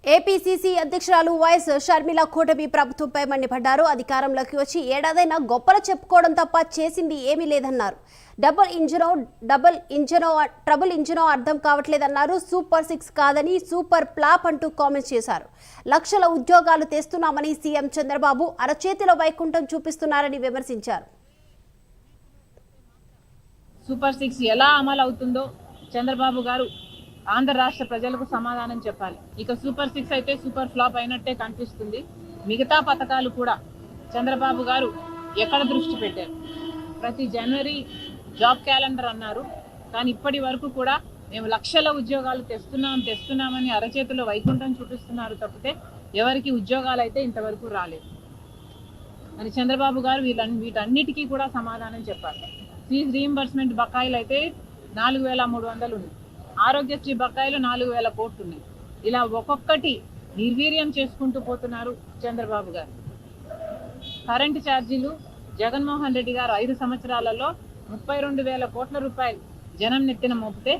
APCC అధ్యక్షురాలు YS Sharmila కూటమి ప్రభుత్వంపై మండిపడ్డారు. అధికారంలోకి వచ్చి ఏడాదైనా గొప్పలు చెప్పుకోవడం తప్ప చేసింది ఏమీ లేదన్నారు. ట్రబుల్ ఇంజినో అర్థం కావట్లేదన్నారు. సూపర్ 6 కాదని సూపర్ ప్లాప్ అంటూ కామెంట్స్ చేశారు. లక్షల ఉద్యోగాలు తెస్తున్నామని సీఎం చంద్రబాబు అరచేతిలో వైకుంఠం చూపిస్తున్నారని విమర్శించారు. సూపర్ 6 ఎలా అమలు అవుతుందో చంద్రబాబు గారు ఆంధ్ర రాష్ట్ర ప్రజలకు సమాధానం చెప్పాలి. ఇక సూపర్ 6 అయితే సూపర్ ఫ్లాప్ అయినట్టే కనిపిస్తుంది. మిగతా పథకాలు కూడా చంద్రబాబు గారు ఎక్కడ దృష్టి పెట్టారు? ప్రతి జనవరి జాబ్ క్యాలెండర్ అన్నారు, కానీ ఇప్పటి వరకు కూడా మేము లక్షల ఉద్యోగాలు తెస్తున్నామని అరచేతిలో వైకుంఠం చూపిస్తున్నారు తప్పితే ఎవరికి ఉద్యోగాలు అయితే ఇంతవరకు రాలేదు. మరి చంద్రబాబు గారు వీటన్నిటికీ కూడా సమాధానం చెప్పాలి. ఫీజు రీయింబర్స్మెంట్ బకాయిలు అయితే 4,300 ఉన్నాయి. ఆరోగ్యశ్రీ బకాయిలు 4,000 కోట్లు ఉన్నాయి. ఇలా ఒక్కొక్కటి నిర్వీర్యం చేసుకుంటూ పోతున్నారు చంద్రబాబు గారు. కరెంటు ఛార్జీలు జగన్మోహన్ రెడ్డి గారు 5 సంవత్సరాలలో 32,000 కోట్ల రూపాయలు జనం నెత్తిన మోపితే